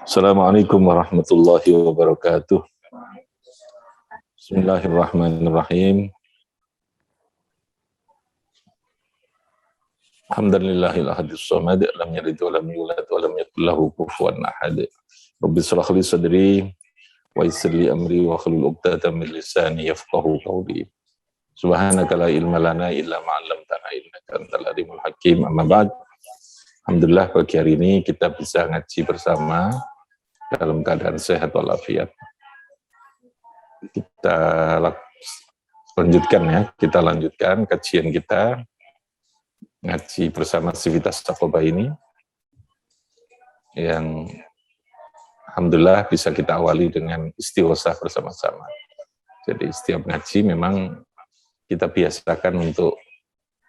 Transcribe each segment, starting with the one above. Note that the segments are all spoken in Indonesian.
Assalamualaikum warahmatullahi wabarakatuh. Bismillahirrahmanirrahim. Alhamdulillahil ahadis samad, lam yalid wa lam yulad wa lam yakul lahu kufuwan ahad. Rabbi shrah li sadri wa yassir li amri wa hlul 'uqdatam min lisani yafqahu qawli. Subhanaka la ilma lana illa ma 'allamtana innaka antal alimul hakim. Amma ba'd. Alhamdulillah pagi hari ini kita bisa ngaji bersama dalam keadaan sehat walafiat. Kita lanjutkan kajian kita ngaji bersama Sivitas Taqoba ini yang alhamdulillah bisa kita awali dengan istighosah bersama-sama. Jadi setiap ngaji memang kita biasakan untuk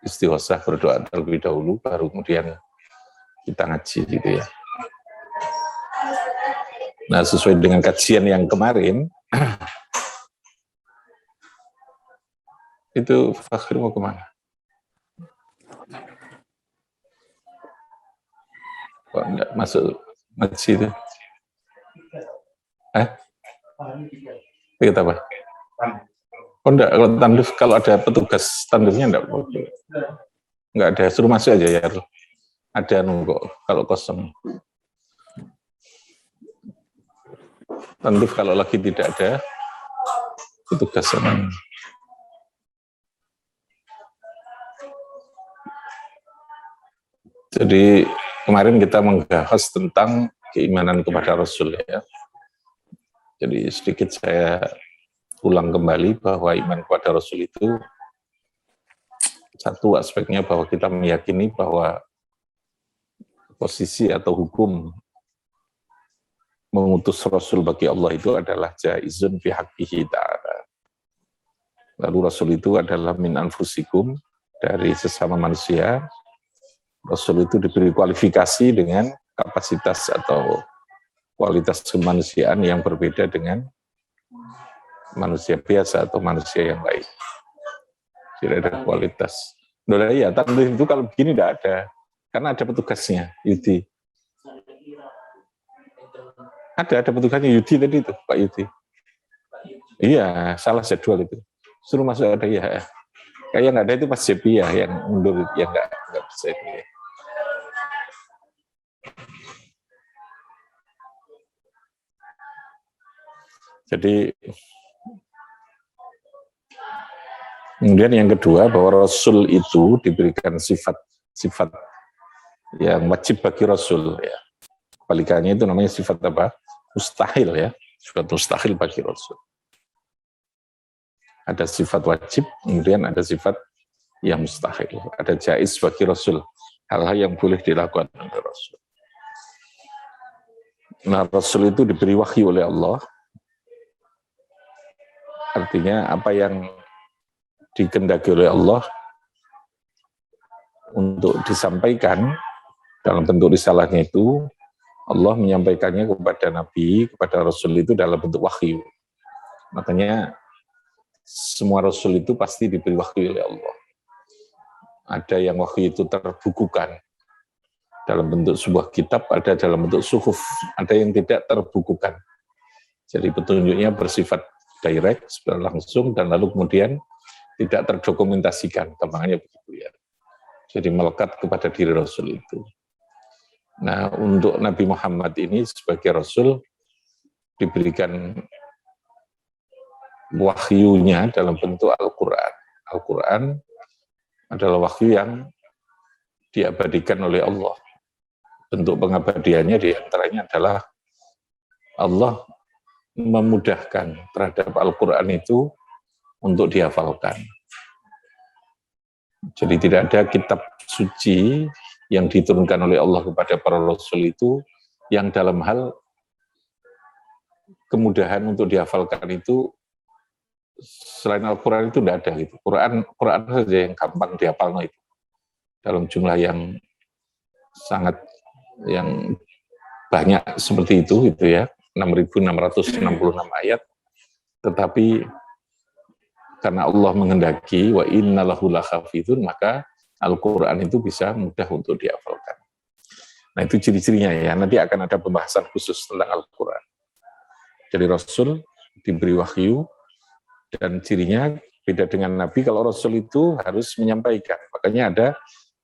istighosah, berdoa terlebih dahulu baru kemudian kita ngaji gitu ya. Nah, sesuai dengan kajian yang kemarin, itu Fakhir mau kemana? Kok enggak masuk ngaji itu? Ikut apa? Oh enggak, kalau ada petugas tandusnya enggak boleh. Enggak ada, suruh masuk aja ya. Ada nunggu kalau kosong. Tanduf kalau lagi tidak ada petugas sama. Jadi kemarin kita membahas tentang keimanan kepada Rasul ya. Jadi sedikit saya ulang kembali bahwa iman kepada Rasul itu satu aspeknya bahwa kita meyakini bahwa posisi atau hukum mengutus Rasul bagi Allah itu adalah jaizun fi haqqihi ta'ala. Lalu Rasul itu adalah min anfusikum, dari sesama manusia. Rasul itu diberi kualifikasi dengan kapasitas atau kualitas kemanusiaan yang berbeda dengan manusia biasa atau manusia yang lain. Tidak ada kualitas. Nah, ya, tanda itu kalau begini tidak ada. Karena ada petugasnya, Yudi. Ada petugasnya Yudi tadi itu, Pak Yudi. Iya, salah jadwal itu. Suruh masuk ada ya. Kayak nggak ada itu Mas Jepi ya, yang mundur, yang nggak bisa itu ya. Jadi, kemudian yang kedua, bahwa Rasul itu diberikan sifat yang wajib bagi Rasul ya. Kebalikannya itu namanya sifat apa? Mustahil ya. Sifat mustahil bagi Rasul. Ada sifat wajib, kemudian ada sifat yang mustahil. Ada jaiz bagi Rasul. Hal-hal yang boleh dilakukan oleh Rasul. Nah, Rasul itu diberi wahyu oleh Allah. Artinya apa yang dikehendaki oleh Allah untuk disampaikan dalam bentuk risalahnya itu, Allah menyampaikannya kepada Nabi, kepada Rasul itu dalam bentuk wahyu. Makanya semua Rasul itu pasti diberi wahyu oleh Allah. Ada yang wahyu itu terbukukan dalam bentuk sebuah kitab, ada dalam bentuk suhuf, ada yang tidak terbukukan. Jadi petunjuknya bersifat direct, secara langsung, dan lalu kemudian tidak terdokumentasikan, gampangannya begitu ya. Jadi melekat kepada diri Rasul itu. Nah, untuk Nabi Muhammad ini sebagai Rasul diberikan wahyunya dalam bentuk Al-Quran. Al-Quran adalah wahyu yang diabadikan oleh Allah. Bentuk pengabadiannya diantaranya adalah Allah memudahkan terhadap Al-Quran itu untuk dihafalkan. Jadi tidak ada kitab suci yang diturunkan oleh Allah kepada para Rasul itu yang dalam hal kemudahan untuk dihafalkan itu selain Al-Quran itu tidak ada gitu. Quran saja yang gampang dihafal itu dalam jumlah yang sangat yang banyak seperti itu gitu ya, 6.666 ayat. Tetapi karena Allah menghendaki wa innalahu lahafizun, maka Al-Quran itu bisa mudah untuk dihafalkan. Nah itu ciri-cirinya ya, nanti akan ada pembahasan khusus tentang Al-Quran. Jadi Rasul diberi wahyu, dan cirinya beda dengan Nabi, kalau Rasul itu harus menyampaikan. Makanya ada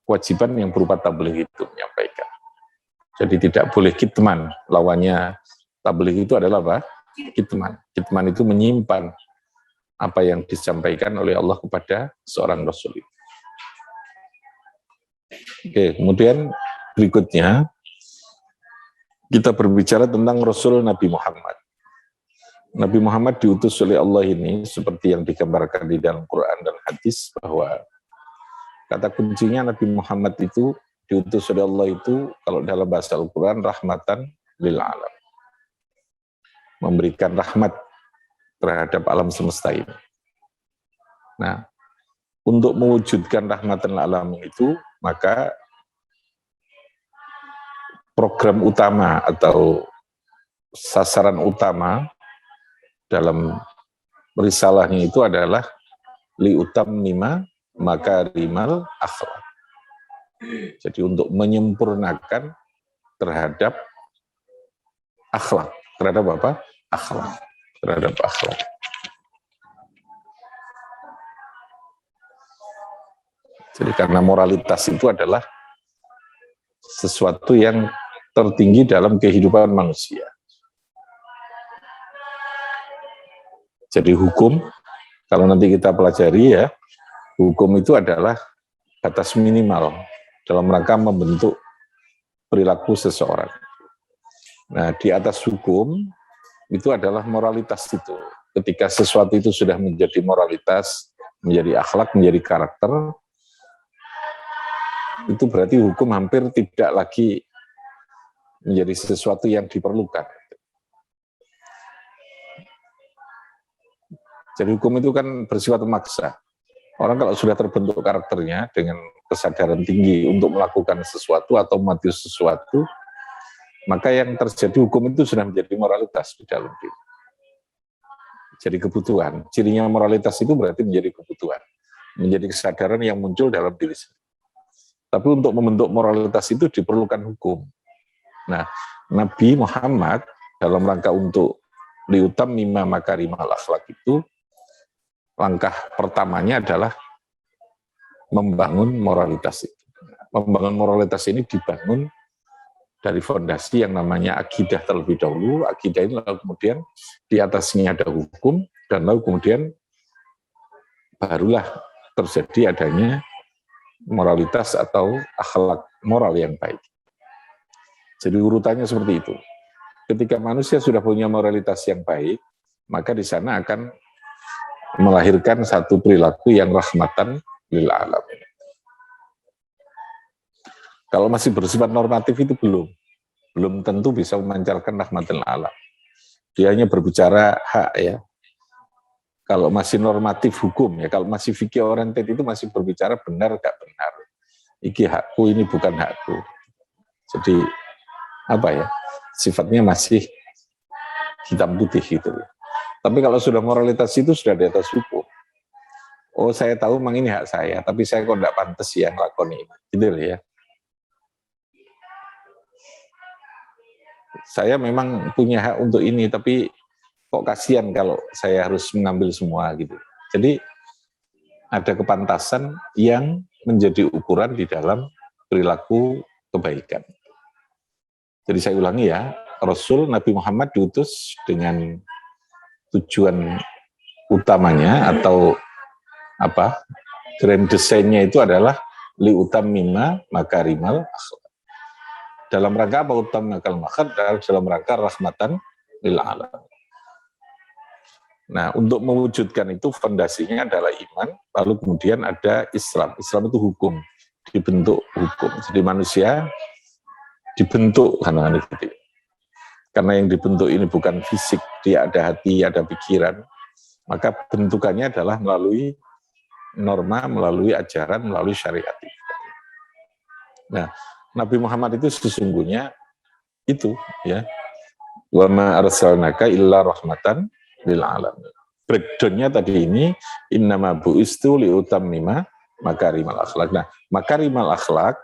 kewajiban yang berupa tabligh itu, menyampaikan. Jadi tidak boleh kitman, lawannya tabligh itu adalah apa? Kitman. Kitman itu menyimpan apa yang disampaikan oleh Allah kepada seorang Rasul itu. Oke, kemudian berikutnya kita berbicara tentang Rasul Nabi Muhammad. Nabi Muhammad diutus oleh Allah ini seperti yang digambarkan di dalam Quran dan hadis, bahwa kata kuncinya Nabi Muhammad itu diutus oleh Allah itu kalau dalam bahasa Al-Quran rahmatan lil alam. Memberikan rahmat terhadap alam semesta ini. Nah, untuk mewujudkan rahmatan lil alam itu, maka program utama atau sasaran utama dalam risalahnya itu adalah liutammima makarimal akhlak. Jadi untuk menyempurnakan terhadap akhlak. Terhadap apa? Akhlak. Terhadap akhlak. Jadi karena moralitas itu adalah sesuatu yang tertinggi dalam kehidupan manusia. Jadi hukum, kalau nanti kita pelajari ya, hukum itu adalah batas minimal dalam rangka membentuk perilaku seseorang. Nah, di atas hukum itu adalah moralitas itu. Ketika sesuatu itu sudah menjadi moralitas, menjadi akhlak, menjadi karakter, itu berarti hukum hampir tidak lagi menjadi sesuatu yang diperlukan. Jadi hukum itu kan bersifat memaksa. Orang kalau sudah terbentuk karakternya dengan kesadaran tinggi untuk melakukan sesuatu atau mematuhi sesuatu, maka yang terjadi hukum itu sudah menjadi moralitas di dalam diri. Jadi kebutuhan. Cirinya moralitas itu berarti menjadi kebutuhan. Menjadi kesadaran yang muncul dalam diri sendiri. Tapi untuk membentuk moralitas itu diperlukan hukum. Nah, Nabi Muhammad dalam rangka untuk liutammima makarimal akhlak itu, langkah pertamanya adalah membangun moralitas itu. Membangun moralitas ini dibangun dari fondasi yang namanya akidah terlebih dahulu. Akidah ini lalu kemudian di atasnya ada hukum, dan lalu kemudian barulah terjadi adanya moralitas atau akhlak moral yang baik. Jadi urutannya seperti itu. Ketika manusia sudah punya moralitas yang baik, maka di sana akan melahirkan satu perilaku yang rahmatan lil alamin. Kalau masih bersifat normatif itu belum tentu bisa memancarkan rahmatan lil alam. Dia hanya berbicara hak ya. Kalau masih normatif hukum ya, kalau masih fikih oriented itu masih berbicara benar gak benar. Iki hakku, ini bukan hakku. Jadi apa ya? Sifatnya masih hitam putih gitu. Tapi kalau sudah moralitas itu sudah di atas hukum. Oh, saya tahu memang ini hak saya, tapi saya kok enggak pantas ya ngelakoni ini. Gitu ya. Saya memang punya hak untuk ini, tapi kok kasihan kalau saya harus mengambil semua gitu. Jadi ada kepantasan yang menjadi ukuran di dalam perilaku kebaikan. Jadi saya ulangi ya, Rasul Nabi Muhammad diutus dengan tujuan utamanya atau apa grand desainnya itu adalah liutammima makarimal akhlak. Dalam rangka apa utammakal makar? Dalam rangka rahmatan lil alam. Nah, untuk mewujudkan itu fondasinya adalah iman, lalu kemudian ada Islam. Islam itu hukum, dibentuk hukum. Jadi manusia dibentuk karena yang dibentuk ini bukan fisik, dia ada hati, ada pikiran, maka bentukannya adalah melalui norma, melalui ajaran, melalui syariat. Nah, Nabi Muhammad itu sesungguhnya itu ya, wa ma arsalnaka illa rahmatan lil alamin. Breakdown-nya tadi ini innama bu'istu liutammima makarimal akhlak. Nah, makarimal akhlak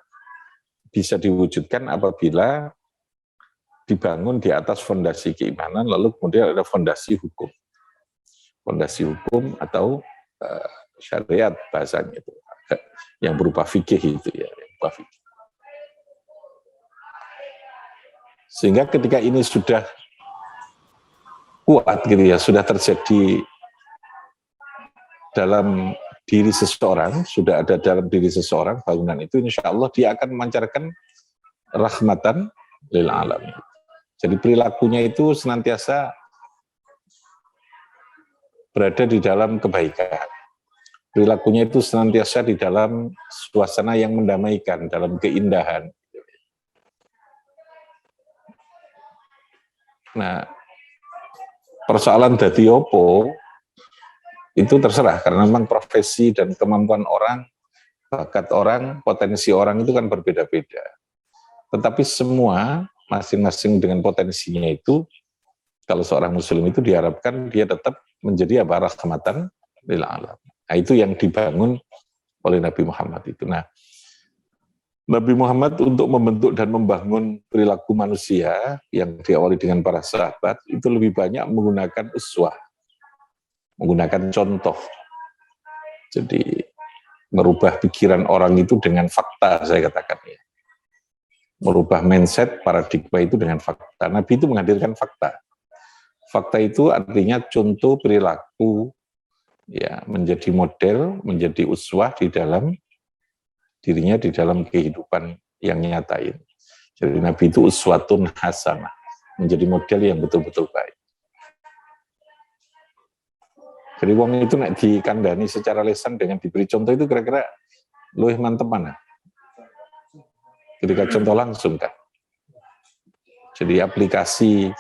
bisa diwujudkan apabila dibangun di atas fondasi keimanan, lalu kemudian ada fondasi hukum. Fondasi hukum atau syariat bahasanya itu, yang berupa fikih itu ya, yang berupa fikih. Sehingga ketika ini sudah kuat gitu ya, sudah terjadi dalam diri seseorang, sudah ada dalam diri seseorang bangunan itu, insya Allah dia akan memancarkan rahmatan lil alamin. Jadi perilakunya itu senantiasa berada di dalam kebaikan. Perilakunya itu senantiasa di dalam suasana yang mendamaikan, dalam keindahan. Nah, persoalan dadi opo itu terserah, karena memang profesi dan kemampuan orang, bakat orang, potensi orang itu kan berbeda-beda. Tetapi semua masing-masing dengan potensinya itu, kalau seorang muslim itu diharapkan dia tetap menjadi rahmatan lil alamin. Nah, itu yang dibangun oleh Nabi Muhammad itu. Nah, Nabi Muhammad untuk membentuk dan membangun perilaku manusia yang diawali dengan para sahabat itu lebih banyak menggunakan uswah, menggunakan contoh. Jadi merubah pikiran orang itu dengan fakta, saya katakan ya. Merubah mindset, paradigma itu dengan fakta. Nabi itu menghadirkan fakta. Fakta itu artinya contoh perilaku, ya, menjadi model, menjadi uswah di dalam dirinya, di dalam kehidupan yang nyatain. Jadi Nabi itu uswatun hasanah, menjadi model yang betul-betul baik. Jadi wong itu nek dikandani secara lisan dengan diberi contoh itu kira-kira luwih mantep mana? Ketika contoh langsung kan. Jadi aplikasi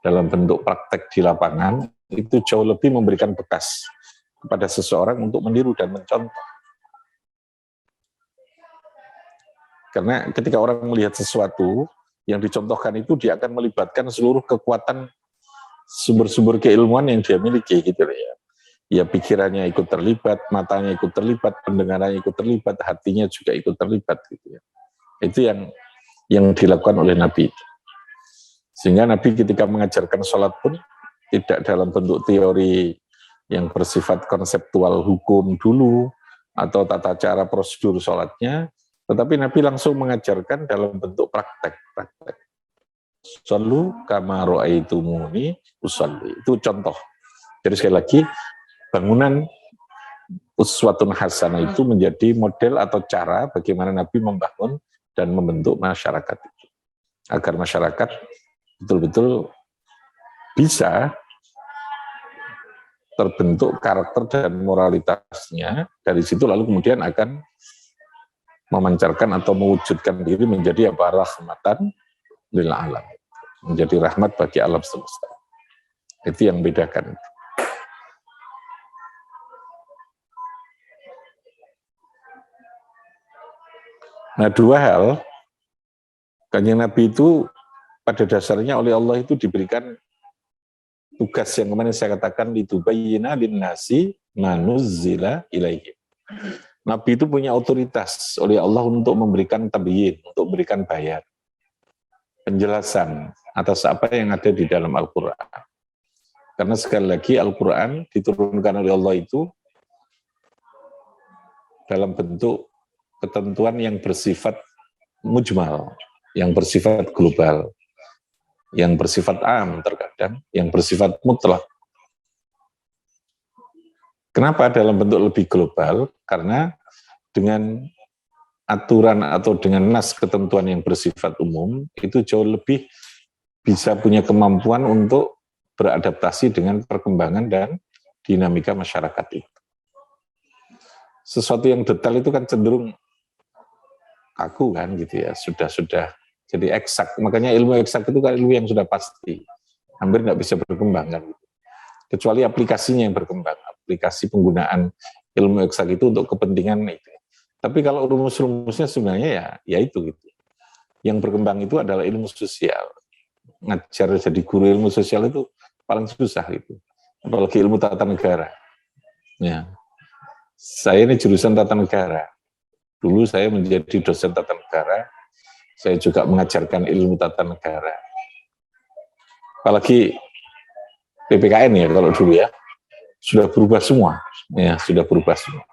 dalam bentuk praktek di lapangan itu jauh lebih memberikan bekas kepada seseorang untuk meniru dan mencontoh. Karena ketika orang melihat sesuatu yang dicontohkan itu, dia akan melibatkan seluruh kekuatan sumber-sumber keilmuan yang dia miliki gitu ya. Ya pikirannya ikut terlibat, matanya ikut terlibat, pendengarannya ikut terlibat, hatinya juga ikut terlibat gitu ya. Itu yang dilakukan oleh Nabi. Sehingga Nabi ketika mengajarkan sholat pun tidak dalam bentuk teori yang bersifat konseptual hukum dulu atau tata cara prosedur sholatnya, tetapi Nabi langsung mengajarkan dalam bentuk praktek. Shollu kama ra'aitumuni usolli. Itu contoh. Jadi sekali lagi, bangunan uswatun hasanah itu menjadi model atau cara bagaimana Nabi membangun dan membentuk masyarakat itu. Agar masyarakat betul-betul bisa terbentuk karakter dan moralitasnya, dari situ lalu kemudian akan memancarkan atau mewujudkan diri menjadi rahmatan lil alamin, menjadi rahmat bagi alam semesta. Itu yang membedakan. Nah, dua hal, Kanjeng Nabi itu pada dasarnya oleh Allah itu diberikan tugas yang kemarin saya katakan, litubayyina linnasi ma nuzzila ilaihim. Nabi itu punya otoritas oleh Allah untuk memberikan tabyin, untuk memberikan bayan, penjelasan atas apa yang ada di dalam Al-Quran. Karena sekali lagi Al-Quran diturunkan oleh Allah itu dalam bentuk ketentuan yang bersifat mujmal, yang bersifat global, yang bersifat am terkadang, yang bersifat mutlak. Kenapa dalam bentuk lebih global? Karena dengan aturan atau dengan nas ketentuan yang bersifat umum, itu jauh lebih bisa punya kemampuan untuk beradaptasi dengan perkembangan dan dinamika masyarakat itu. Sesuatu yang detail itu kan cenderung kaku kan gitu ya, sudah jadi eksak. Makanya ilmu eksak itu kan ilmu yang sudah pasti, hampir nggak bisa berkembang kan. Kecuali aplikasinya yang berkembang, aplikasi penggunaan ilmu eksak itu untuk kepentingan itu. Tapi kalau rumus-rumusnya sebenarnya ya itu gitu. Yang berkembang itu adalah ilmu sosial. Ngajar jadi guru ilmu sosial itu paling susah gitu. Apalagi ilmu tata negara. Ya. Saya ini jurusan tata negara. Dulu saya menjadi dosen tata negara, Saya juga mengajarkan ilmu tata negara. Apalagi PPKN ya kalau dulu ya, sudah berubah semua. Ya, sudah berubah semua.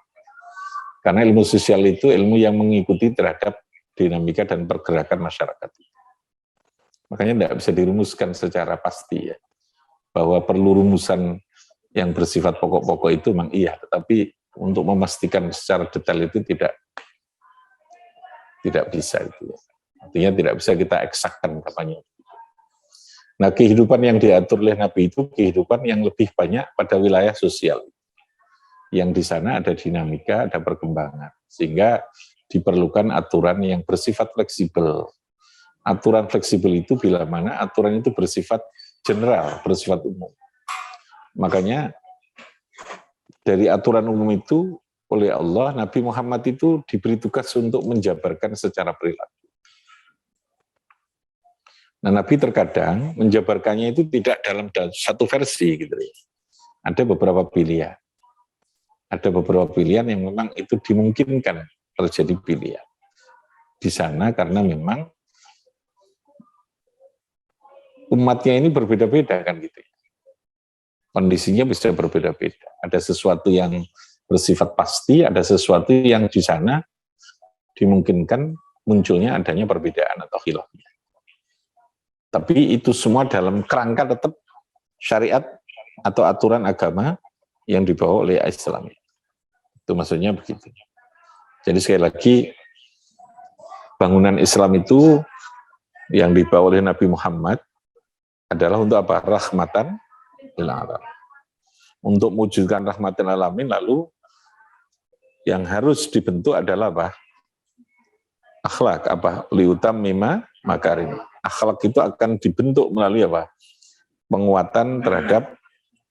Karena ilmu sosial itu ilmu yang mengikuti terhadap dinamika dan pergerakan masyarakat. Makanya tidak bisa dirumuskan secara pasti ya, bahwa perlu rumusan yang bersifat pokok-pokok itu memang iya, tetapi untuk memastikan secara detail itu tidak bisa itu. Artinya tidak bisa kita eksakkan kapannya. Nah, kehidupan yang diatur oleh Nabi itu kehidupan yang lebih banyak pada wilayah sosial. Yang di sana ada dinamika, ada perkembangan. Sehingga diperlukan aturan yang bersifat fleksibel. Aturan fleksibel itu bila mana aturan itu bersifat general, bersifat umum. Makanya dari aturan umum itu oleh Allah, Nabi Muhammad itu diberi tugas untuk menjabarkan secara perilaku. Nah, Nabi terkadang menjabarkannya itu tidak dalam satu versi gitu ya. Ada beberapa pilihan. Ada beberapa pilihan yang memang itu dimungkinkan terjadi pilihan di sana karena memang umatnya ini berbeda-beda kan gitu ya. Kondisinya bisa berbeda-beda. Ada sesuatu yang bersifat pasti, ada sesuatu yang di sana dimungkinkan munculnya adanya perbedaan atau khilafnya. Tapi itu semua dalam kerangka tetap syariat atau aturan agama yang dibawa oleh Islam. Itu maksudnya begitu. Jadi sekali lagi, bangunan Islam itu yang dibawa oleh Nabi Muhammad adalah untuk apa? Rahmatan lil alamin. Untuk mewujudkan rahmatan lil alamin, lalu yang harus dibentuk adalah apa? Akhlak, apa? Liutam mima makarim. Akhlak itu akan dibentuk melalui apa? Penguatan terhadap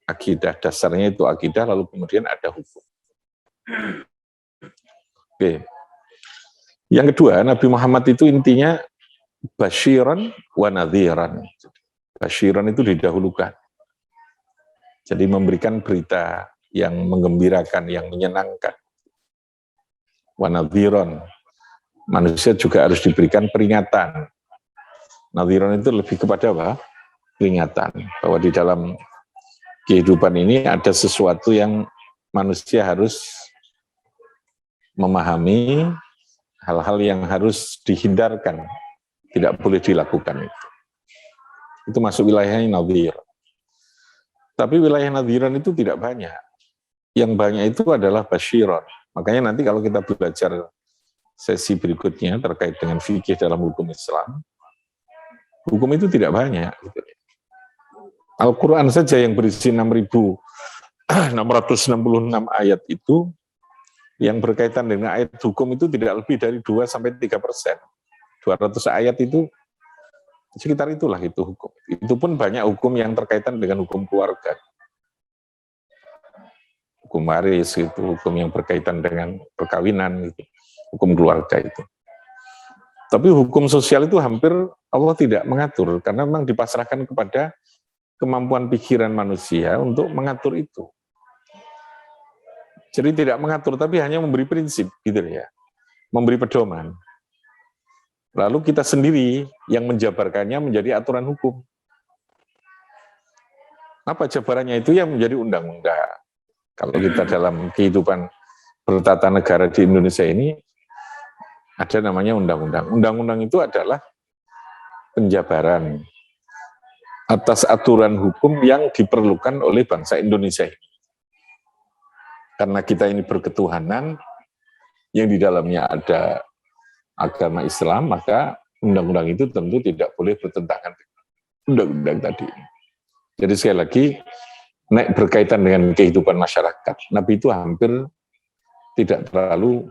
akidah. Dasarnya itu akidah, lalu kemudian ada hukum. Oke. Yang kedua, Nabi Muhammad itu intinya basyiran wa nadhiran. Basyiran itu didahulukan. Jadi memberikan berita yang menggembirakan, yang menyenangkan. Wa nadhiran. Manusia juga harus diberikan peringatan. Nadhiran itu lebih kepada apa? Peringatan. Bahwa di dalam kehidupan ini ada sesuatu yang manusia harus memahami, hal-hal yang harus dihindarkan, tidak boleh dilakukan itu. Itu masuk wilayahnya nadhir. Tapi wilayah nadhiran itu tidak banyak. Yang banyak itu adalah basyiran. Makanya nanti kalau kita belajar sesi berikutnya terkait dengan fikih dalam hukum Islam, hukum itu tidak banyak. Al-Quran saja yang berisi 6.666 ayat itu, yang berkaitan dengan ayat hukum itu tidak lebih dari 2-3%. 200 ayat itu sekitar itulah itu hukum. Itu pun banyak hukum yang terkaitan dengan hukum keluarga. Hukum waris itu, hukum yang berkaitan dengan perkawinan gitu. Hukum keluarga itu. Tapi hukum sosial itu hampir Allah tidak mengatur karena memang dipasrahkan kepada kemampuan pikiran manusia untuk mengatur itu. Jadi tidak mengatur, tapi hanya memberi prinsip, gitu ya, memberi pedoman. Lalu kita sendiri yang menjabarkannya menjadi aturan hukum. Apa jabarannya itu? Yang menjadi undang-undang. Kalau kita dalam kehidupan bertata negara di Indonesia ini, ada namanya undang-undang. Undang-undang itu adalah penjabaran atas aturan hukum yang diperlukan oleh bangsa Indonesia ini. Karena kita ini berketuhanan, yang di dalamnya ada agama Islam, maka undang-undang itu tentu tidak boleh bertentangan dengan undang-undang tadi. Jadi sekali lagi, berkaitan dengan kehidupan masyarakat, Nabi itu hampir tidak terlalu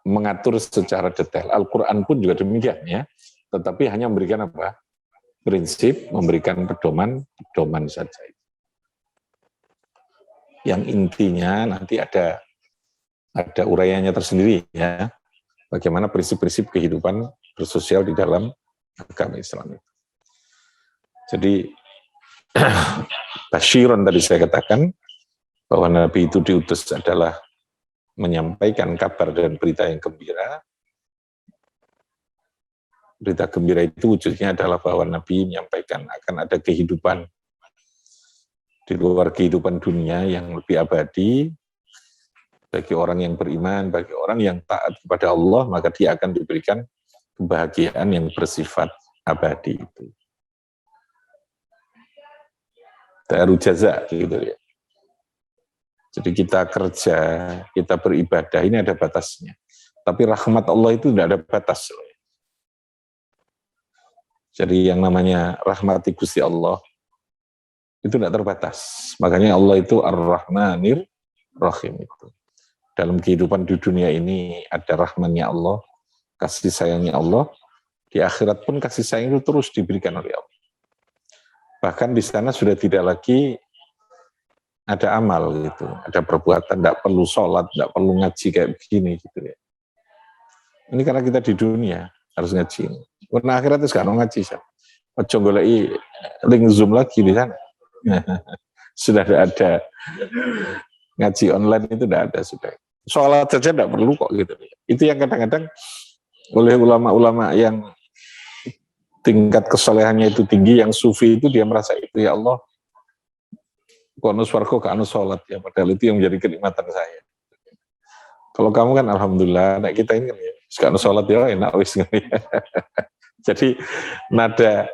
mengatur secara detail. Al-Quran pun juga demikian ya, tetapi hanya memberikan apa? Prinsip, memberikan pedoman saja. Yang intinya nanti ada uraiannya tersendiri ya, bagaimana prinsip-prinsip kehidupan bersosial di dalam agama Islam itu. Jadi basyiran tadi saya katakan bahwa Nabi itu diutus adalah menyampaikan kabar dan berita yang gembira, Berita gembira itu wujudnya adalah bahwa Nabi menyampaikan akan ada kehidupan di luar kehidupan dunia yang lebih abadi. Bagi orang yang beriman, bagi orang yang taat kepada Allah, maka dia akan diberikan kebahagiaan yang bersifat abadi itu. Daru jaza gitu ya. Jadi kita kerja, kita beribadah, ini ada batasnya. Tapi rahmat Allah itu tidak ada batas. Jadi yang namanya rahmati Gusti Allah itu tidak terbatas. Makanya Allah itu Ar-Rahmanir Rahim itu. Dalam kehidupan di dunia ini ada rahmannya Allah, kasih sayangnya Allah. Di akhirat pun kasih sayang itu terus diberikan oleh Allah. Bahkan di sana sudah tidak lagi ada amal gitu, ada perbuatan, tidak perlu sholat, tidak perlu ngaji kayak begini gitu ya. Ini karena kita di dunia harus ngaji. Karena akhirat itu sekarang ngaji sih. Ojo goleki link Zoom lagi di sana. Sudah ada ngaji online itu tidak ada sudah. Sholat saja tidak perlu kok gitu. Itu yang kadang-kadang oleh ulama-ulama yang tingkat kesolehannya itu tinggi, yang sufi itu dia merasa itu ya Allah, kono swarga ke anu sholat ya, padahal itu yang menjadi kenikmatan saya. Kalau kamu kan alhamdulillah, nah kita ini kan ya, sekarang sholat ya enak wis. Jadi nada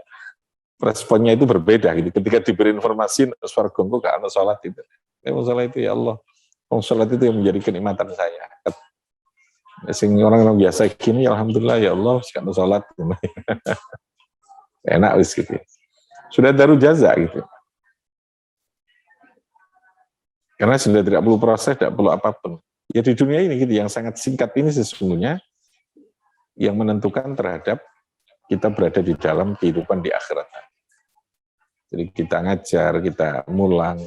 responnya itu berbeda gitu. Ketika diberi informasi swarga ke anu sholat itu, sholat itu ya Allah, sholat itu yang menjadi kenikmatan saya. Sing orang biasa gini, alhamdulillah ya Allah, sekarang sholat. Enak wis gitu. Sudah daru jaza gitu. Karena sudah tidak perlu proses, tidak perlu apapun. Ya di dunia ini gitu, yang sangat singkat ini sesungguhnya yang menentukan terhadap kita berada di dalam kehidupan di akhirat. Jadi kita ngajar, kita mulang,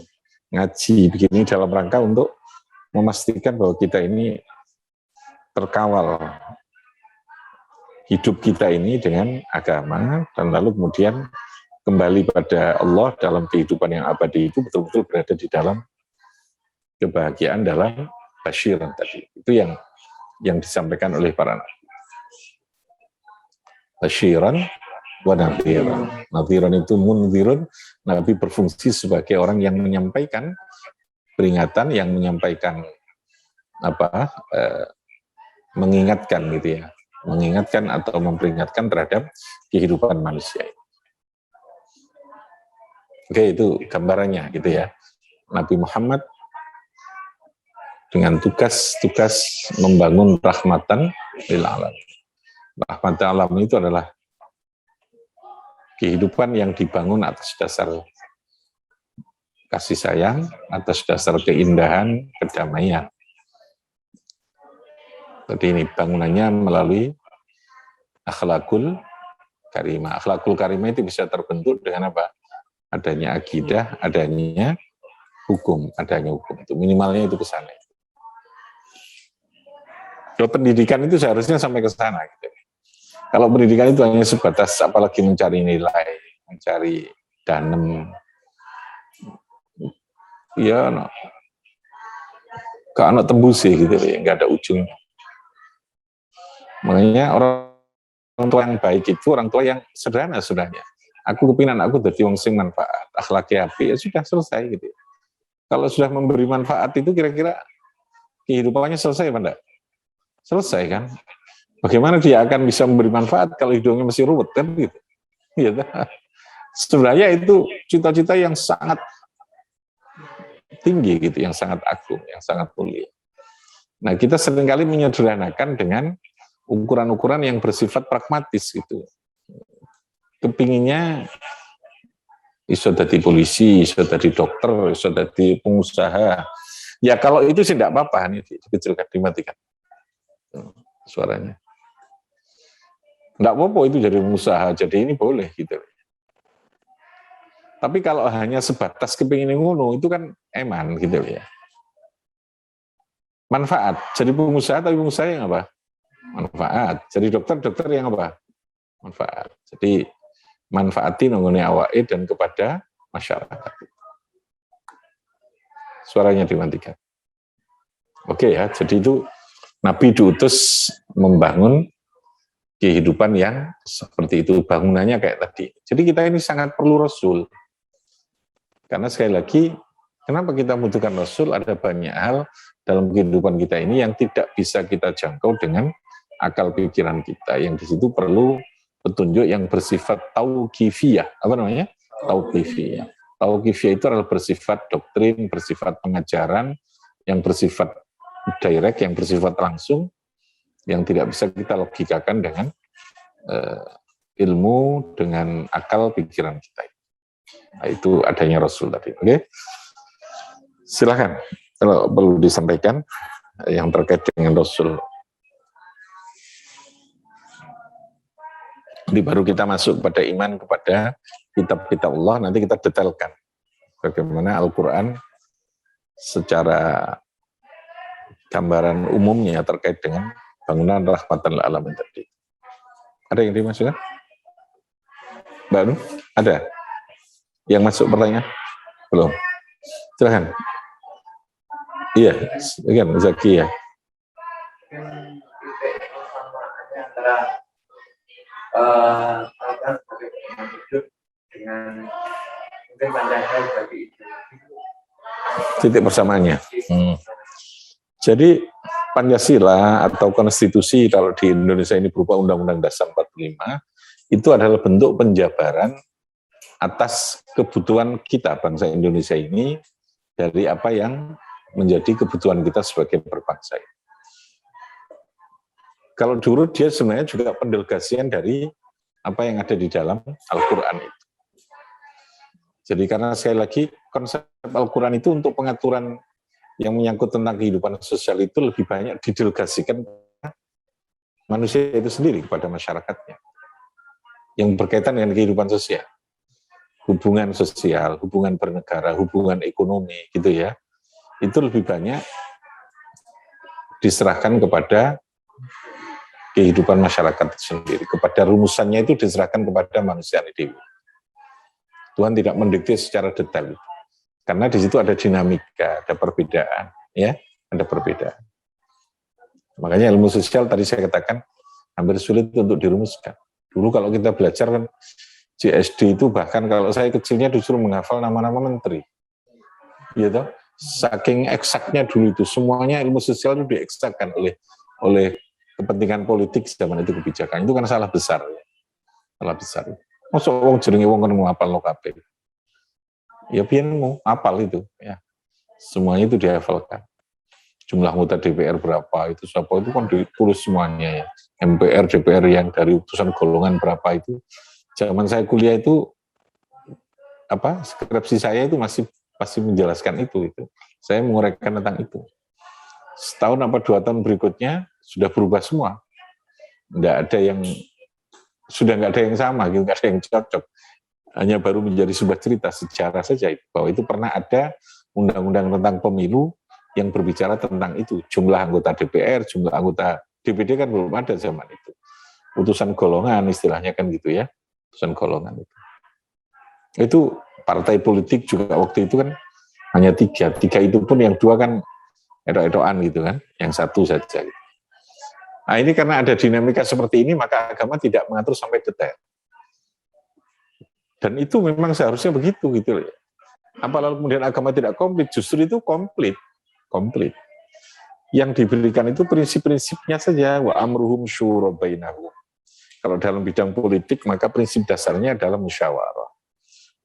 ngaji, begini dalam rangka untuk memastikan bahwa kita ini terkawal hidup kita ini dengan agama, dan lalu kemudian kembali pada Allah dalam kehidupan yang abadi itu betul-betul berada di dalam kebahagiaan dalam basyiran tadi. Itu yang disampaikan oleh para nabi. Basyiran wa nadhiran. Nadhiran itu munzirun, Nabi berfungsi sebagai orang yang menyampaikan peringatan, yang menyampaikan mengingatkan gitu ya. Mengingatkan atau memperingatkan terhadap kehidupan manusia. Oke, itu gambarannya gitu ya. Nabi Muhammad dengan tugas membangun rahmatan lil alam. Rahmatan alam itu adalah kehidupan yang dibangun atas dasar kasih sayang, atas dasar keindahan, kedamaian. Jadi ini bangunannya melalui akhlakul karimah. Akhlakul karimah itu bisa terbentuk dengan apa? Adanya akidah, adanya hukum, Itu minimalnya itu ke sana. Kalau pendidikan itu seharusnya sampai ke sana. Gitu. Kalau pendidikan itu hanya sebatas apalagi mencari nilai, mencari danem, ya ke anak tembus sih gitu ya, nggak ada ujungnya. Makanya orang tua yang baik itu orang tua yang sederhana sudahnya. Aku kepingin anakku jadi wong sing manfaat, akhlaknya api, ya sudah selesai gitu. Kalau sudah memberi manfaat itu kira-kira kehidupannya selesai apa enggak? Selesai kan? Bagaimana dia akan bisa memberi manfaat kalau hidupnya masih ruwet kan gitu? Gitu. Sebenarnya itu cita-cita yang sangat tinggi gitu, yang sangat agung, yang sangat mulia. Nah, kita seringkali menyederhanakan dengan ukuran-ukuran yang bersifat pragmatis gitu. Kepinginnya iso dadi polisi, iso dadi dokter, iso dadi pengusaha. Ya kalau itu sih tidak apa-apa, nih dikecilkan, dimatikan suaranya. Tidak apa-apa itu jadi pengusaha, jadi ini boleh gitu. Tapi kalau hanya sebatas kepingin ngono, itu kan eman gitu ya. Manfaat, jadi pengusaha tapi pengusaha yang apa? Manfaat. Jadi dokter yang apa? Manfaat. Jadi manfaatin mengenai awake dan kepada masyarakat. Suaranya dimatikan. Oke ya, jadi itu Nabi diutus membangun kehidupan yang seperti itu, bangunannya kayak tadi. Jadi kita ini sangat perlu Rasul. Karena sekali lagi, kenapa kita membutuhkan Rasul? Ada banyak hal dalam kehidupan kita ini yang tidak bisa kita jangkau dengan akal pikiran kita. Yang di situ perlu petunjuk yang bersifat tauqifiyah. Apa namanya? Tauqifiyah. Tauqifiyah itu adalah bersifat doktrin, bersifat pengajaran, yang bersifat direct, yang bersifat langsung, yang tidak bisa kita logikakan dengan ilmu, dengan akal pikiran kita. Nah, itu adanya Rasul tadi. Oke, silakan kalau perlu disampaikan yang terkait dengan Rasul. Jadi baru kita masuk pada iman kepada kitab-kitab Allah, nanti kita detailkan bagaimana Al-Quran secara gambaran umumnya terkait dengan bangunan rahmatan lil alamin tadi. Ada yang dimaksudkan? Mbak Nur, ada? Yang masuk pertanyaan? Belum? Silahkan. Iya, kan Zaki ya. Antara dengan mungkin Pancasila bagi titik persamaannya. Jadi Pancasila atau konstitusi kalau di Indonesia ini berupa Undang-Undang Dasar 45 itu adalah bentuk penjabaran atas kebutuhan kita bangsa Indonesia ini dari apa yang menjadi kebutuhan kita sebagai berbangsa. Kalau dulu dia sebenarnya juga pendelegasian dari apa yang ada di dalam Al-Quran itu. Jadi karena sekali lagi konsep Al-Quran itu untuk pengaturan yang menyangkut tentang kehidupan sosial itu lebih banyak didelegasikan manusia itu sendiri kepada masyarakatnya. Yang berkaitan dengan kehidupan sosial. Hubungan sosial, hubungan bernegara, hubungan ekonomi gitu ya. Itu lebih banyak diserahkan kepada kehidupan masyarakat itu sendiri. Kepada rumusannya itu diserahkan kepada manusia itu. Tuhan tidak mendikte secara detail. Karena di situ ada dinamika, ada perbedaan, ya, ada perbedaan. Makanya ilmu sosial tadi saya katakan hampir sulit untuk dirumuskan. Dulu kalau kita belajar kan JSD itu bahkan kalau saya kecilnya disuruh menghafal nama-nama menteri, gitu. Saking eksaknya dulu itu semuanya ilmu sosial itu dieksakkan oleh kepentingan politik zaman itu kebijakan itu kan salah besar, ya. Salah besar. Masuk wong jenenge wong kan mau hafal lo kabeh. Ya pianmu apal itu ya. Semuanya itu dihafalkan. Jumlah anggota DPR berapa itu siapa itu kan ditulis semuanya ya. MPR, DPR yang dari utusan golongan berapa itu. Zaman saya kuliah itu apa skripsi saya itu masih menjelaskan itu. Saya menguraikan tentang itu. Setahun apa 2 tahun berikutnya sudah berubah semua. Sudah nggak ada yang sama, gitu, nggak ada yang cocok. Hanya baru menjadi sebuah cerita sejarah saja bahwa itu pernah ada undang-undang tentang pemilu yang berbicara tentang itu, jumlah anggota DPR, jumlah anggota DPD kan belum ada zaman itu. Utusan golongan istilahnya kan gitu ya, utusan golongan itu. Itu partai politik juga waktu itu kan hanya 3 itu pun yang 2 kan edok-edokan gitu kan, yang 1 saja. Nah ini karena ada dinamika seperti ini maka agama tidak mengatur sampai detail. Dan itu memang seharusnya begitu gitu ya. Apalagi kemudian agama tidak komplit, justru itu komplit. Yang diberikan itu prinsip-prinsipnya saja, wa amruhum syura bainahum. Kalau dalam bidang politik maka prinsip dasarnya adalah musyawarah.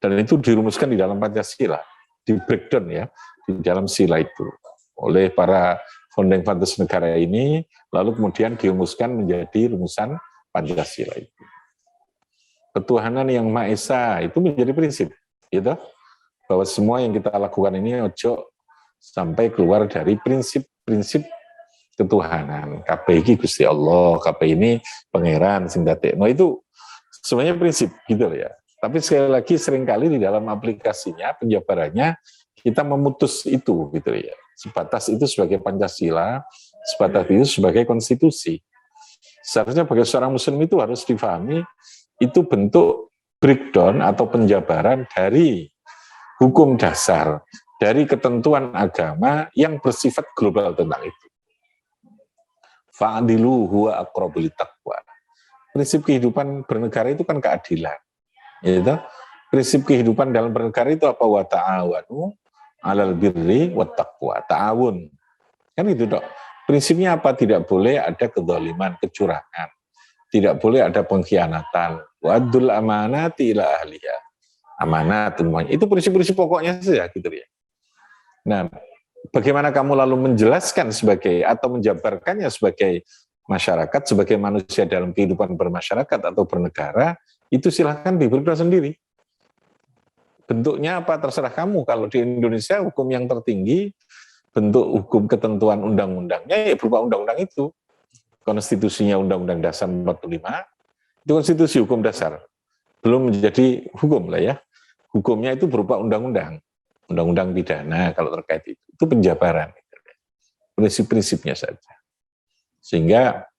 Dan itu dirumuskan di dalam Pancasila, di breakdown ya, di dalam sila itu oleh para founding fathers negara ini, lalu kemudian dirumuskan menjadi rumusan Pancasila itu. Ketuhanan yang Maha Esa itu menjadi prinsip, gitu, bahwa semua yang kita lakukan ini ojo sampai keluar dari prinsip-prinsip ketuhanan. KPI Gusti Allah, KPI ini pangeran sing dadekno itu semuanya prinsip gitu ya. Tapi sekali lagi seringkali di dalam aplikasinya, penjabarannya kita memutus itu gitu ya. Sebatas itu sebagai Pancasila, sebatas itu sebagai konstitusi. Seharusnya bagi seorang muslim itu harus difahami itu bentuk breakdown atau penjabaran dari hukum dasar, dari ketentuan agama yang bersifat global tentang itu. Fa'adilu huwa aqrabu littaqwa. prinsip kehidupan bernegara itu kan keadilan. Gitu. Prinsip kehidupan dalam bernegara itu apa? Wa ta'awanu 'alal birri wat taqwa. Ta'awun. Kan itu, Dok. Prinsipnya apa? Tidak boleh ada kezaliman, kecurangan. Tidak boleh ada pengkhianatan. Wa'dul amanati ila ahliya. Amanat semuanya. Itu prinsip-prinsip pokoknya saja gitu ya. Nah, bagaimana kamu lalu menjelaskan sebagai atau menjabarkannya sebagai masyarakat, sebagai manusia dalam kehidupan bermasyarakat atau bernegara, itu silahkan diberitahu sendiri. Bentuknya apa terserah kamu. Kalau di Indonesia hukum yang tertinggi, bentuk hukum ketentuan undang-undangnya ya berupa undang-undang itu. Konstitusinya Undang-Undang Dasar 45, itu konstitusi hukum dasar. Belum menjadi hukum lah ya. Hukumnya itu berupa undang-undang. Undang-undang pidana kalau terkait itu. Itu penjabaran. Prinsip-prinsipnya saja. Sehingga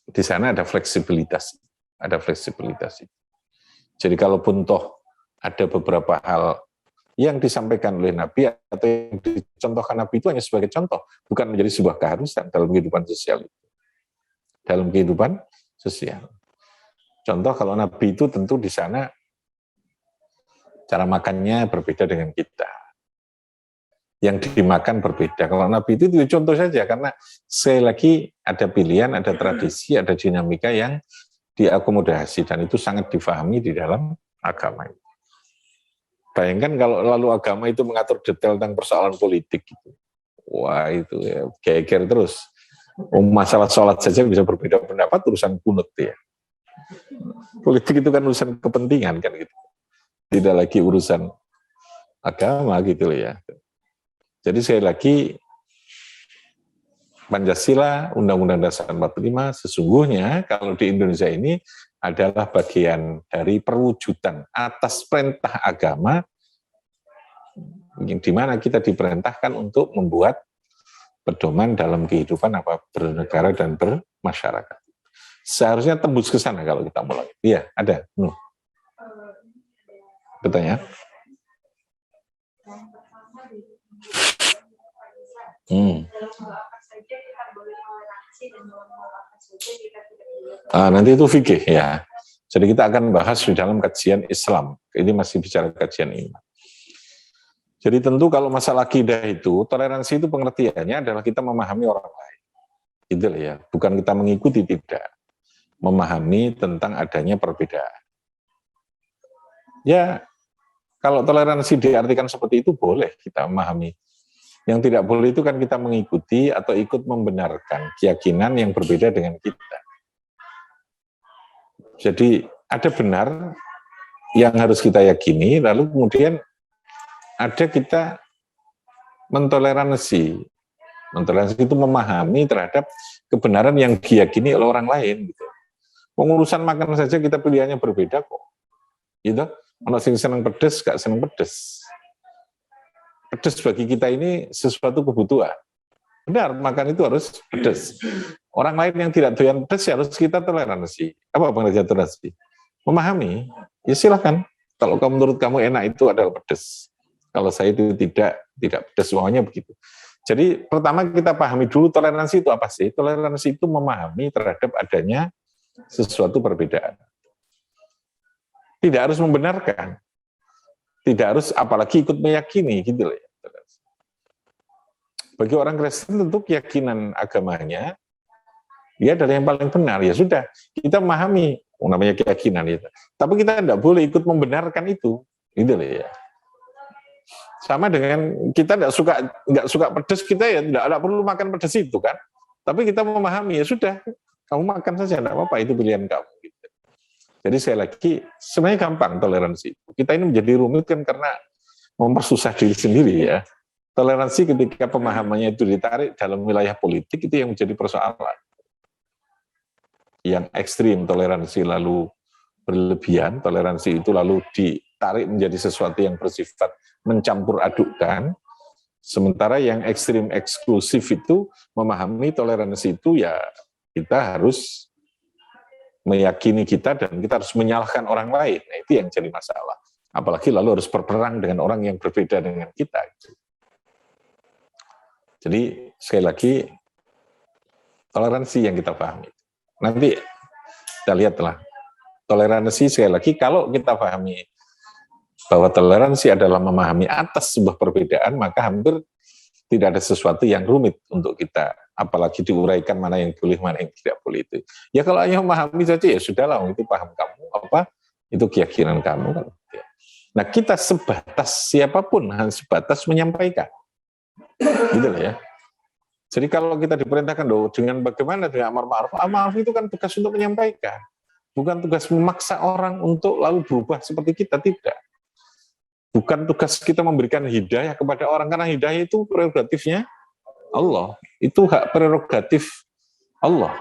di sana ada fleksibilitas. Ada fleksibilitas itu. Jadi kalaupun toh ada beberapa hal yang disampaikan oleh Nabi atau yang dicontohkan Nabi itu hanya sebagai contoh, bukan menjadi sebuah keharusan dalam kehidupan sosial itu. Dalam kehidupan sosial. Contoh kalau Nabi itu tentu di sana cara makannya berbeda dengan kita. Yang dimakan berbeda. Kalau Nabi itu contoh saja, karena sekali lagi ada pilihan, ada tradisi, ada dinamika yang diakomodasi, dan itu sangat difahami di dalam agama. Bayangkan kalau lalu agama itu mengatur detail tentang persoalan politik. Gitu. Wah itu ya, geger terus. Masalah sholat saja bisa berbeda pendapat, urusan kunut ya. Politik itu kan urusan kepentingan kan gitu. Tidak lagi urusan agama gitu ya. Jadi sekali lagi, Pancasila, Undang-Undang Dasar 45, sesungguhnya kalau di Indonesia ini adalah bagian dari perwujudan atas perintah agama, di mana kita diperintahkan untuk membuat pedoman dalam kehidupan apa bernegara dan bermasyarakat. Seharusnya tembus ke sana kalau kita mulai. Iya, ada. Bertanya? Nanti itu fikih ya. Jadi kita akan bahas di dalam kajian Islam. Ini masih bicara kajian iman. Jadi tentu kalau masalah akidah itu, toleransi itu pengertiannya adalah kita memahami orang lain. Gitu ya, bukan kita mengikuti, tidak. Memahami tentang adanya perbedaan. Ya, kalau toleransi diartikan seperti itu, boleh kita memahami. Yang tidak boleh itu kan kita mengikuti atau ikut membenarkan keyakinan yang berbeda dengan kita. Jadi ada benar yang harus kita yakini, lalu kemudian ada kita mentoleransi. Mentoleransi itu memahami terhadap kebenaran yang diyakini oleh orang lain. Gitu. Pengurusan makan saja kita pilihannya berbeda kok. Gitu. Kalau sing senang pedes, gak senang pedes. Pedes bagi kita ini sesuatu kebutuhan. Benar, makan itu harus pedes. Orang lain yang tidak doyan pedes ya harus kita toleransi. Apa pengertian toleransi? Memahami. Ya silakan. Kalau menurut kamu enak itu adalah pedes. Kalau saya itu tidak pedas, semuanya begitu. Jadi pertama kita pahami dulu toleransi itu apa sih? Toleransi itu memahami terhadap adanya sesuatu perbedaan. Tidak harus membenarkan. Tidak harus apalagi ikut meyakini gitu loh. Bagi orang Kristen tentu keyakinan agamanya dia adalah yang paling benar. Ya sudah, kita memahami namanya keyakinan itu. Tapi kita tidak boleh ikut membenarkan itu. Gitu loh ya. Sama dengan kita nggak suka pedas, kita ya tidak perlu makan pedas itu kan. Tapi kita memahami, ya sudah, kamu makan saja, tidak apa-apa, itu pilihan kamu. Gitu. Jadi sekali lagi, sebenarnya gampang toleransi. Kita ini menjadi rumit kan karena mempersusah diri sendiri ya. Toleransi ketika pemahamannya itu ditarik dalam wilayah politik, itu yang menjadi persoalan. Yang ekstrim, toleransi lalu berlebihan, toleransi itu lalu ditarik menjadi sesuatu yang bersifat mencampur adukkan, sementara yang ekstrim eksklusif itu memahami toleransi itu ya kita harus meyakini kita dan kita harus menyalahkan orang lain. Nah, itu yang jadi masalah. Apalagi lalu harus berperang dengan orang yang berbeda dengan kita. Jadi sekali lagi toleransi yang kita pahami. Nanti Kita lihatlah, toleransi sekali lagi, kalau kita pahami bahwa toleransi adalah memahami atas sebuah perbedaan, maka hampir tidak ada sesuatu yang rumit untuk kita, apalagi diuraikan mana yang boleh, mana yang tidak boleh itu. Ya kalau hanya memahami saja, ya sudahlah, itu paham kamu, itu keyakinan kamu. Nah kita sebatas, siapapun harus sebatas menyampaikan. Gitu loh ya. Jadi kalau kita diperintahkan dengan bagaimana dengan amar ma'ruf, amar ma'ruf itu kan tugas untuk menyampaikan, bukan tugas memaksa orang untuk lalu berubah seperti kita, tidak. Bukan tugas kita memberikan hidayah kepada orang, karena hidayah itu prerogatifnya Allah, itu hak prerogatif Allah.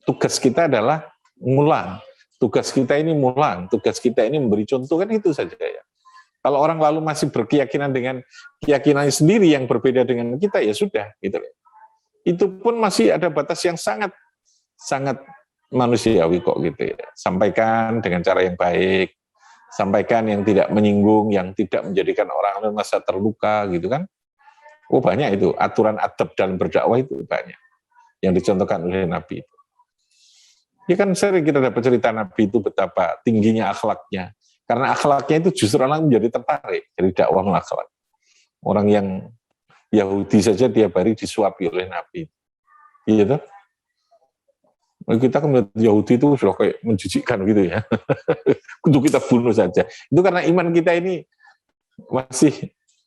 Tugas kita adalah mulang, tugas kita ini memberi contoh, kan itu saja ya. Kalau orang lalu masih berkeyakinan dengan keyakinannya sendiri yang berbeda dengan kita, ya sudah, gitu. Itu pun masih ada batas yang sangat manusiawi kok gitu ya. Sampaikan dengan cara yang baik, sampaikan yang tidak menyinggung, yang tidak menjadikan orang lain merasa terluka, gitu kan. Oh banyak itu, aturan adab dalam berdakwah itu banyak, yang dicontohkan oleh Nabi itu. Ya kan sering kita dapat cerita Nabi itu betapa tingginya akhlaknya. Karena akhlaknya itu justru orang menjadi tertarik dari dakwah akhlak. Orang yang Yahudi saja tiap hari disuapi oleh Nabi. Iya toh? Kita kan melihat Yahudi itu sudah kayak menjijikkan gitu ya. Untuk kita bunuh saja. Itu karena iman kita ini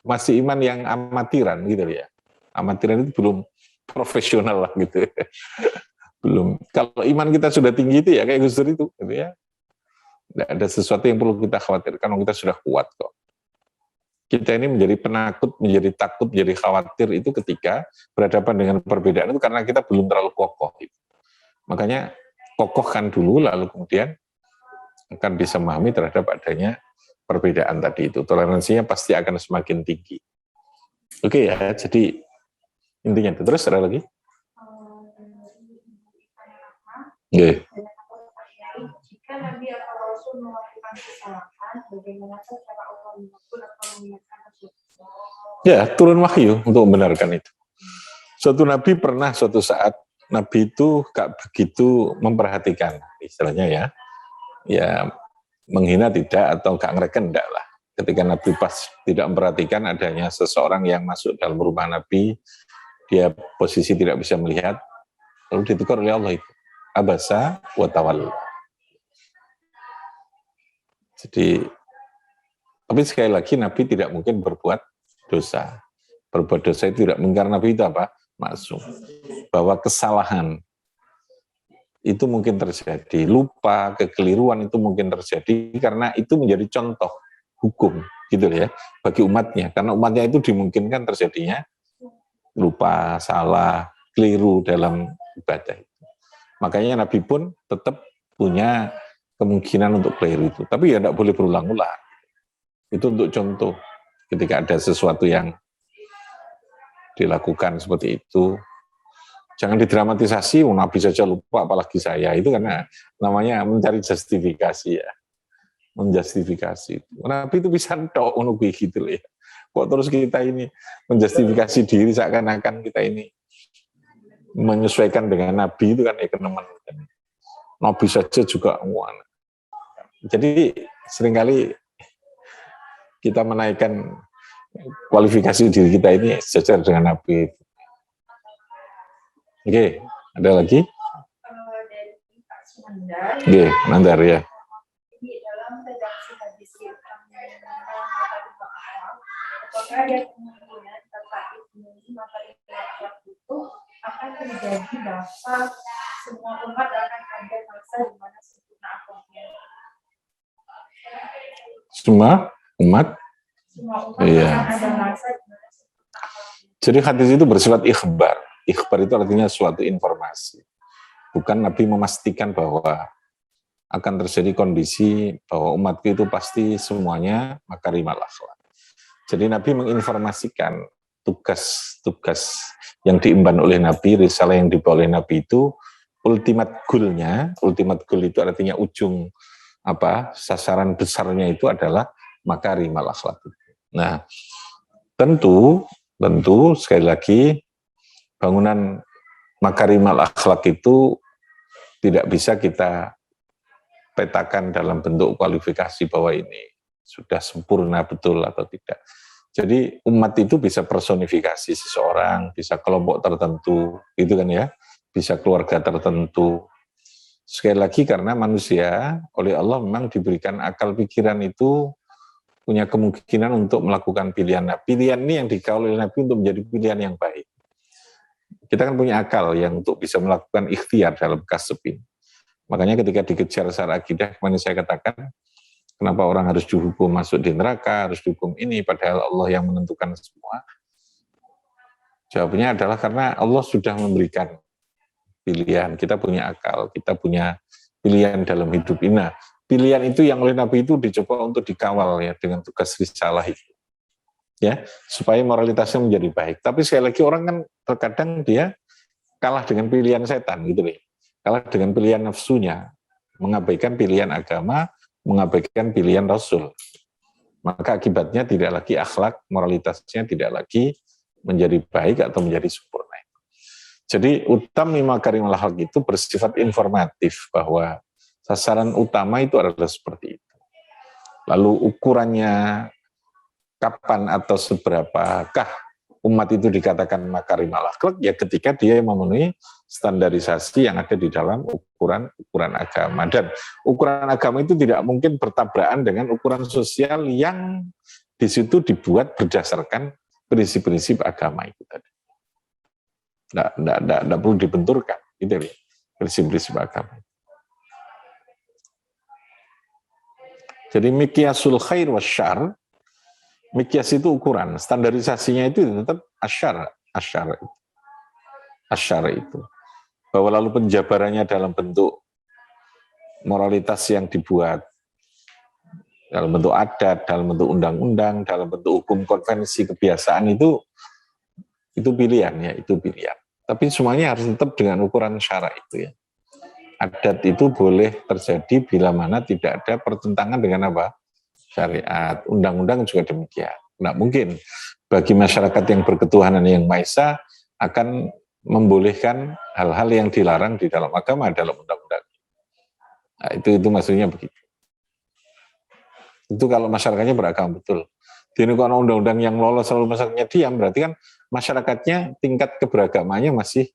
masih iman yang amatiran gitu ya. Amatiran itu belum profesional lah gitu. Belum. Kalau iman kita sudah tinggi itu ya kayak Gus Dur itu gitu ya. Tidak ada sesuatu yang perlu kita khawatirkan, kita sudah kuat kok. Kita ini menjadi penakut, menjadi takut, menjadi khawatir itu ketika berhadapan dengan perbedaan itu karena kita belum terlalu kokoh. Makanya kokohkan dulu, lalu kemudian akan bisa memahami terhadap adanya perbedaan tadi itu. Toleransinya pasti akan semakin tinggi. Oke ya, jadi intinya itu. Terus ada lagi? Oke. Jika Nabi atau Rasul melakukan kesalahan, bagaimana cara Allah mengatur atau mengingatkan tersebut? Ya, turun wahyu untuk membenarkan itu. Suatu Nabi pernah suatu saat, Nabi itu gak begitu memperhatikan, istilahnya ya menghina tidak atau gak ngereken enggak lah. Ketika Nabi pas tidak memperhatikan adanya seseorang yang masuk dalam rumah Nabi, dia posisi tidak bisa melihat, lalu ditegur oleh Allah itu, abasa wa tawalla. Jadi, tapi sekali lagi Nabi tidak mungkin berbuat dosa. Berbuat dosa itu tidak mungkin, karena Nabi itu apa? Maksum. Bahwa kesalahan itu mungkin terjadi, lupa, kekeliruan itu mungkin terjadi, karena itu menjadi contoh hukum, gitu ya, bagi umatnya. Karena umatnya itu dimungkinkan terjadinya lupa, salah, keliru dalam ibadah itu. Makanya Nabi pun tetap punya kemungkinan untuk keliru itu. Tapi ya tidak boleh berulang-ulang. Itu untuk contoh. Ketika ada sesuatu yang dilakukan seperti itu, jangan didramatisasi, Nabi saja lupa, apalagi saya. Itu karena namanya mencari justifikasi ya. Menjustifikasi. Nabi itu bisa tok ngono gitu ya. Kok terus kita ini menjustifikasi diri seakan-akan kita ini menyesuaikan dengan Nabi itu kan ekonomi. Nabi saja juga jadi seringkali kita menaikkan kualifikasi diri kita ini sejajar dengan Nabi. Oke, ada lagi? Dari Pak Sumandar. Oke, Nandar ya. Di dalam redaksi hadis apakah ada kemungkinan terkait dengan materi akhlak itu akan terjadi bahwa semua umat akan ada masa di mana sempurna akhlaknya? Semua umat iya. Jadi hadis itu bersifat ikhbar. Ikhbar itu artinya suatu informasi. Bukan Nabi memastikan bahwa akan terjadi kondisi bahwa umatku itu pasti semuanya makarimal akhlak. Jadi Nabi menginformasikan tugas-tugas yang diemban oleh Nabi, risalah yang dibawa oleh Nabi itu ultimate goal-nya, ultimate goal itu artinya ujung sasaran besarnya itu adalah makarimal akhlak. Nah, tentu sekali lagi bangunan makarimal akhlak itu tidak bisa kita petakan dalam bentuk kualifikasi bahwa ini sudah sempurna betul atau tidak. Jadi umat itu bisa personifikasi seseorang, bisa kelompok tertentu, gitu kan ya, bisa keluarga tertentu. Sekali lagi karena manusia oleh Allah memang diberikan akal pikiran itu punya kemungkinan untuk melakukan pilihan. Nah, pilihan ini yang dikawal oleh Nabi untuk menjadi pilihan yang baik. Kita kan punya akal yang untuk bisa melakukan ikhtiar dalam kasab ini. Makanya ketika dikejar secara akidah, kemarin saya katakan, kenapa orang harus dihukum masuk di neraka, harus dihukum ini, padahal Allah yang menentukan semua. Jawabnya adalah karena Allah sudah memberikan pilihan, kita punya akal, kita punya pilihan dalam hidup ini. Nah, pilihan itu yang oleh Nabi itu dicoba untuk dikawal ya dengan tugas risalah itu. Ya, supaya moralitasnya menjadi baik. Tapi sekali lagi orang kan terkadang dia kalah dengan pilihan setan gitu loh. Kalah dengan pilihan nafsunya, mengabaikan pilihan agama, mengabaikan pilihan Rasul. Maka akibatnya tidak lagi akhlak, moralitasnya tidak lagi menjadi baik atau menjadi sempurna. Jadi utama makarimul akhlak itu bersifat informatif bahwa sasaran utama itu adalah seperti itu. Lalu ukurannya kapan atau seberapakah umat itu dikatakan makarimul akhlak, ya ketika dia memenuhi standarisasi yang ada di dalam ukuran agama. Dan ukuran agama itu tidak mungkin bertabrakan dengan ukuran sosial yang di situ dibuat berdasarkan prinsip-prinsip agama itu tadi. Tidak perlu dibenturkan, gitu ya, prinsip-prinsip agama. Jadi miqyasul khair wasyarr, miqyas itu ukuran, standarisasinya itu tetap asyar itu. Bahwa lalu penjabarannya dalam bentuk moralitas yang dibuat, dalam bentuk adat, dalam bentuk undang-undang, dalam bentuk hukum konvensi kebiasaan itu pilihan ya, itu pilihan. Tapi semuanya harus tetap dengan ukuran syara itu ya. Adat itu boleh terjadi bila mana tidak ada pertentangan dengan apa? Syariat. Undang-undang juga demikian. Nggak mungkin bagi masyarakat yang berketuhanan yang Maha Esa akan membolehkan hal-hal yang dilarang di dalam agama dalam undang-undang. Nah, itu maksudnya begitu. Itu kalau masyarakatnya beragama betul. Jadi kalau undang-undang yang lolos selalu masyarakatnya diam, berarti kan masyarakatnya tingkat keberagamannya masih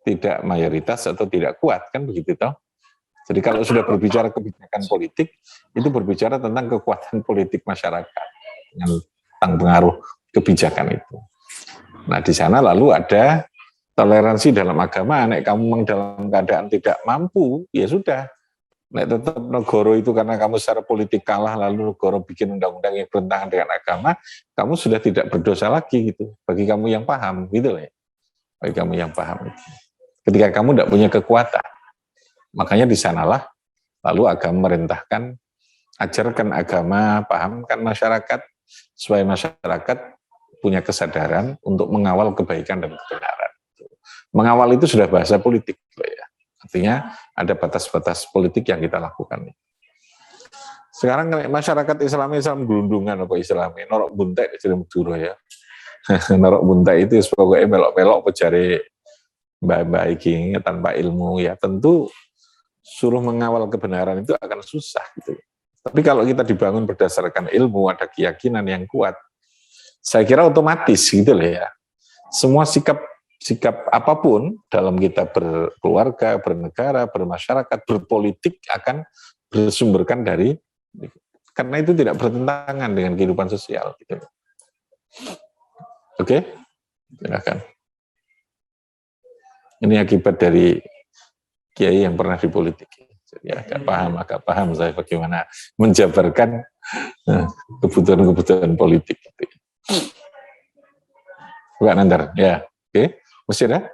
tidak mayoritas atau tidak kuat, kan begitu toh? Jadi kalau sudah berbicara kebijakan politik, itu berbicara tentang kekuatan politik masyarakat dengan tentang pengaruh kebijakan itu. Nah di sana lalu ada toleransi dalam agama. Nek kamu memang dalam keadaan tidak mampu, ya sudah. Nek tetap negara itu karena kamu secara politik kalah, lalu negara bikin undang-undang yang bertentangan dengan agama, kamu sudah tidak berdosa lagi gitu. Bagi kamu yang paham, gitu lah. Bagi kamu yang paham. Ketika kamu tidak punya kekuatan, makanya di sanalah lalu agama merintahkan, ajarkan agama, pahamkan masyarakat, supaya masyarakat punya kesadaran untuk mengawal kebaikan dan kebenaran. Mengawal itu sudah bahasa politik, ya. Artinya ada batas-batas politik yang kita lakukan. Sekarang masyarakat Islam gelundungan apa Islamnya, norok buntai di Madura ya. Norok buntai itu pokoknya melok-melok pejari mbak-mbak iki tanpa ilmu ya, tentu suruh mengawal kebenaran itu akan susah gitu. Tapi kalau kita dibangun berdasarkan ilmu, ada keyakinan yang kuat, saya kira otomatis gitu loh ya. Semua sikap apapun dalam kita berkeluarga, bernegara, bermasyarakat, berpolitik akan bersumberkan dari, karena itu tidak bertentangan dengan kehidupan sosial gitu. Oke, silakan. Ini akibat dari kiai yang pernah di politik. Jadi agak paham saya bagaimana menjabarkan kebutuhan-kebutuhan politik. Bukan Nandar, ya. Oke, masih ada?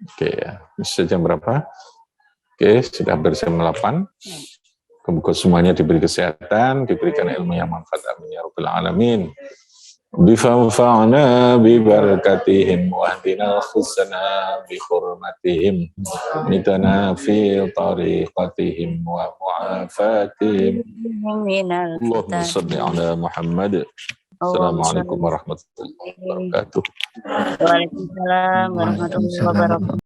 Oke, ya. Masih jam berapa? Oke, sudah hampir jam 8. Semoga semuanya diberi kesehatan, diberikan ilmu yang manfaat. Amin ya rabbal alamin. Bifanfa'na bibarakatihim wa ahdinal khusana bi hurmatihim mitana fi tariqatihim wa mu'afatihim. Allahumma salli ala Muhammad. Assalamualaikum warahmatullahi wabarakatuh. Waalaikumsalam warahmatullahi wabarakatuh.